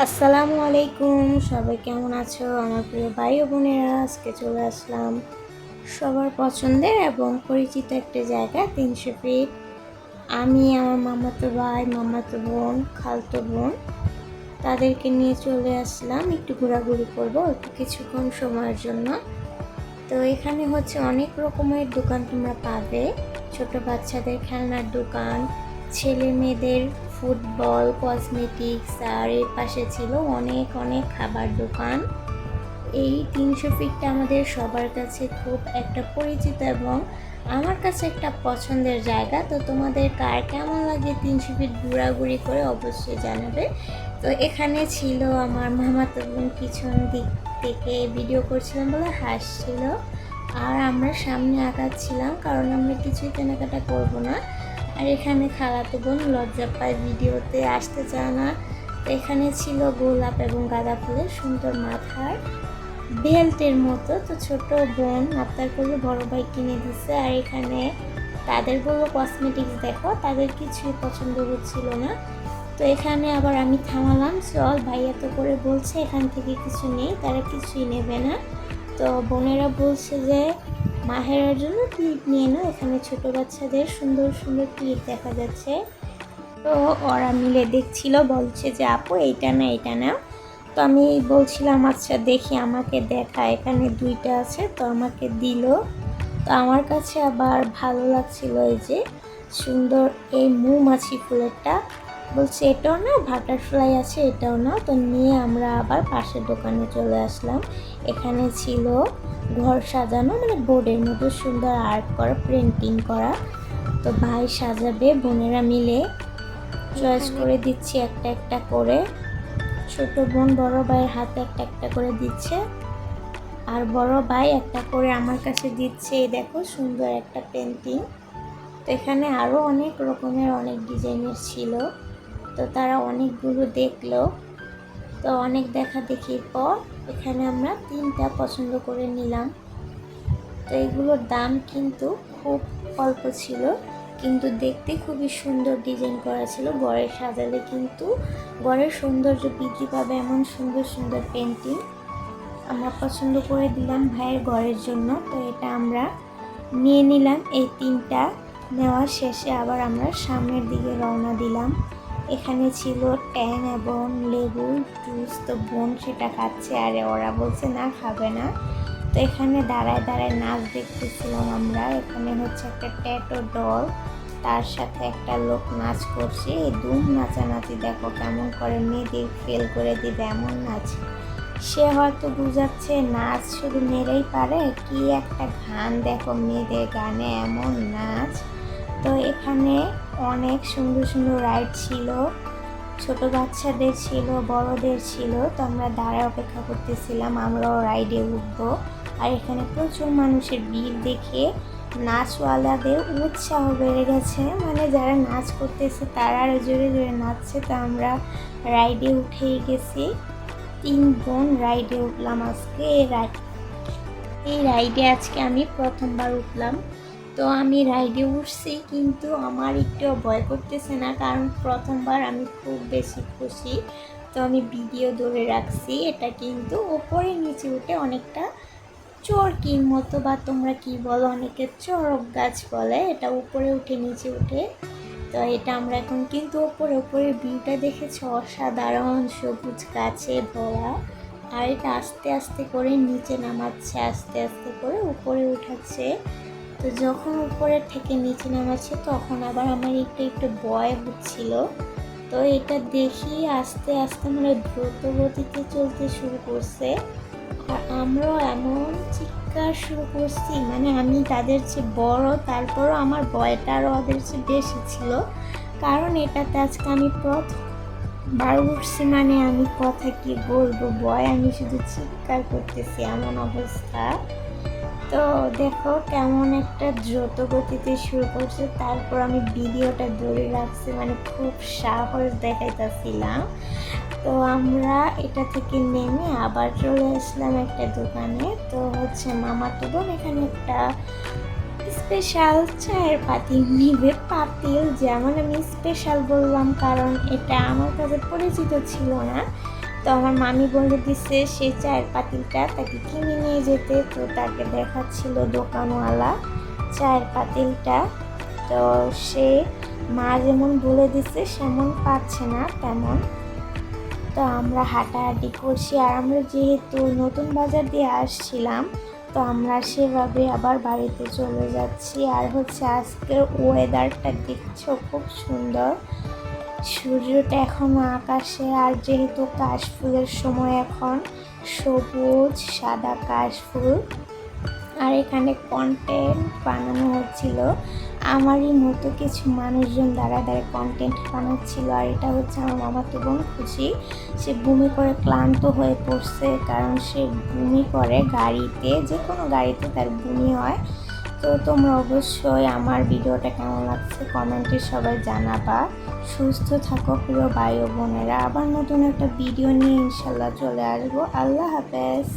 আসসালামু আলাইকুম, সবাই কেমন আছো? আমার প্রিয় ভাই ও বোনেরা, আজকে চলে আসলাম সবার পছন্দের এবং পরিচিত একটা জায়গা 300 ফিট। আমি আমার মামাতো ভাই, মামাতো বোন, খালতো বোন তাদেরকে নিয়ে চলে আসলাম একটু ঘোরাঘুরি করবো একটু কিছুক্ষণ সময়ের জন্য। তো এখানে হচ্ছে অনেক রকমের দোকান তোমরা পাবে। ছোট বাচ্চাদের খেলনার দোকান, ছেলে মেয়েদের ফুটবল, কসমেটিক্স, আর এর পাশে ছিল অনেক অনেক খাবার দোকান। এই 300 ফিটটা আমাদের সবার কাছে খুব একটা পরিচিত এবং আমার কাছে একটা পছন্দের জায়গা। তো তোমাদের কার কেমন লাগে 300 ফিট ঘোরাঘুরি করে অবশ্যই জানাবে। তো এখানে ছিল আমার মামাতো বোন, পিছন দিক থেকে ভিডিও করছিলাম বলে হাসছিল, আর আমরা সামনে আগাচ্ছিলাম কারণ আমরা কিছুই কেনাকাটা করব না। আর এখানে খালাতো বোন লজ্জা পায়, ভিডিওতে আসতে চায় না। তো এখানে ছিল গোলাপ এবং গাঁদা ফুলের সুন্দর মাথার বেল্টের মতো। তো ছোট বোন আবদার করলে বড় ভাই কিনে দিছে। আর এখানে তাদের বললো কসমেটিক্স দেখো, তাদের কিছুই পছন্দ হচ্ছিল না। তো এখানে আবার আমি থামালাম, চল ভাইয়া তো করে বলছে এখান থেকে কিছু নেই, তারা কিছুই নেবে না। তো বোনেরা বলছে যে মাহেরার জন্য ক্লিপ নিয়ে নাও, এখানে ছোট বাচ্চাদের সুন্দর সুন্দর ক্লিপ দেখা যাচ্ছে। তো ওরা মিলে দেখছিল, বলছে যে আপু এইটা না এইটা না। তো আমি বলছিলাম আচ্ছা দেখি, আমাকে দেখা, এখানে দুইটা আছে। তো আমাকে দিল। তো আমার কাছে আবার ভালো লাগছিল এই যে সুন্দর এই মৌমাছি ফুলেরটা। বলছে এটাও না, বাটারফ্লাই আছে এটাও না। তো নিয়ে আমরা আবার পাশের দোকানে চলে আসলাম। এখানে ছিল ঘর সাজানো, মানে বোর্ডের মতো সুন্দর আর্ট করা, প্রিন্টিং করা। তো ভাই সাজাবে, বোনেরা মিলে চয়েস করে দিচ্ছি একটা একটা করে। ছোট বোন বড় ভাইয়ের হাতে একটা একটা করে দিচ্ছে, আর বড় ভাই একটা করে আমার কাছে দিচ্ছে। এই দেখো সুন্দর একটা পেন্টিং। তো এখানে আরও অনেক রকমের অনেক ডিজাইনের ছিল। তো তারা অনেকগুলো দেখলো। তো অনেক দেখা দেখির পর এখানে আমরা তিনটা পছন্দ করে নিলাম। তো এগুলোর দাম কিন্তু খুব অল্প ছিল, কিন্তু দেখতে খুবই সুন্দর ডিজাইন করা ছিল। ঘরে সাজালে কিন্তু ঘরের সৌন্দর্য বৃদ্ধি পাবে এমন সুন্দর সুন্দর পেন্টিং আমরা পছন্দ করে দিলাম ভাইয়ের ঘরের জন্য। তো এটা আমরা নিয়ে নিলাম। এই তিনটা নেওয়ার শেষে আবার আমরা সামনের দিকে রওনা দিলাম। এখানে ছিল ট্যাং এবং লেবু জুস। তো বোন সেটা খাচ্ছে, আর ওরা বলছে না খাবে না। তো এখানে দাঁড়ায় দাঁড়ায় নাচ দেখতেছিলাম আমরা। এখানে হচ্ছে একটা ট্যাটু ডল, তার সাথে একটা লোক নাচ করছে। এই দুম নাচানাচি দেখো কেমন করে, মেয়েদের ফেল করে দিবে এমন নাচ। সে হয়তো বুঝাচ্ছে নাচ শুধু মেয়েরাই পারে, কি একটা গান দেখো, মেয়েদের গানে এমন নাচ। তো এখানে অনেক সুন্দর সুন্দর রাইড ছিল, ছোট বাচ্চাদের ছিল, বড়দের ছিল। তো আমরা দাঁড়ায় অপেক্ষা করতেছিলাম আমরাও রাইডে উঠবো। আর এখানে প্রচুর মানুষের ভিড় দেখে নাচওয়ালাদের উৎসাহ বেড়ে গেছে, মানে যারা নাচ করতেছে তারা আরো জোরে জোরে নাচছে। তো আমরা রাইডে উঠেই গেছি, 3 বোন রাইডে উঠলাম আজকে। এই রাইডে আজকে আমি প্রথমবার উঠলাম। তো আমি রাইডে উঠছি, কিন্তু আমার একটু ভয় করতেছে না, কারণ প্রথমবার আমি খুব বেশি খুশি। তো আমি ভিডিও ধরে রাখছি। এটা কিন্তু ওপরে নিচে উঠে অনেকটা চরকির মতো, বা তোমরা কি বলো, অনেকে চড়ক গাছ বলে, এটা উপরে উঠে নিচে উঠে। তো এটা আমরা এখন কিন্তু ওপরে ওপরে ভিউটা দেখেছি, অসাধারণ সবুজ গাছে ভরা। আর এটা আস্তে আস্তে করে নিচে নামাচ্ছে, আস্তে আস্তে করে উপরে উঠাচ্ছে। তো যখন উপরে থেকে নিচে নামাচ্ছে তখন আবার আমার একটু একটু ভয় হচ্ছিল। তো এটা দেখি আস্তে আস্তে মানে দ্রুত গতিতে চলতে শুরু করছে, আর আমরাও এমন চিৎকার শুরু করছি, মানে আমি তাদের চেয়ে বড়, তারপরও আমার ভয়টা আরও ওদের চেয়ে বেশি ছিল। কারণ এটাতে আজকে আমি প্রথমবার উঠছি, মানে আমি কথা কি বলবো, ভয় আমি শুধু চিৎকার করতেছি এমন অবস্থা। তো দেখো কেমন একটা দ্রুত গতিতে শুরু করছে, তারপর আমি ভিডিওটা ধরে রাখছি, মানে খুব সাহস দেখাইতেছিলাম। তো আমরা এটা থেকে নেমে আবার চলে আসলাম একটা দোকানে। তো হচ্ছে মামাতো বোন এখানে একটা স্পেশাল চায়ের পাতিল নিবে। পাতিল যেমন আমি স্পেশাল বললাম কারণ এটা আমার কাছে পরিচিত ছিল না। তো আমার মামি বলে দিছে সে চায়ের পাতিলটা তাকে কিনে নিয়ে যেতে, তো তাকে দেখাচ্ছিল দোকানওয়ালা চায়ের পাতিলটা। তো সে মা যেমন বলে দিছে সেমন পাচ্ছে না তেমন। তো আমরা হাঁটাহাঁটি করছি, আর আমরা যেহেতু নতুন বাজার দিয়ে আসছিলাম তো আমরা সেভাবে আবার বাড়িতে চলে যাচ্ছি। আর হচ্ছে আজকের ওয়েদারটা দেখছো খুব সুন্দর, সূর্যটা এখনো আকাশে, আর যেহেতু কাশফুলের সময় এখন সবুজ সাদা কাশফুল। আর এখানে কন্টেন্ট বানানো হচ্ছিল, আমারই মতো কিছু মানুষজন দাঁড়া দাঁড়িয়ে কন্টেন্ট বানাচ্ছিল। আর এটা হচ্ছে আমার মামাতো বোন খুশি, সে বমি করে ক্লান্ত হয়ে পড়ছে, কারণ সে বমি করে গাড়িতে, যে কোনো গাড়িতে তার বমি হয়। তো তোমরা অবশ্যই আমার ভিডিওটা কেমন লাগছে কমেন্টে সবাই জানাবা। সুস্থ থাকো প্রিয় ভাই ও বোনেরা, আবার নতুন একটা ভিডিও নিয়ে ইনশাল্লাহ চলে আসবো। আল্লাহ হাফেজ।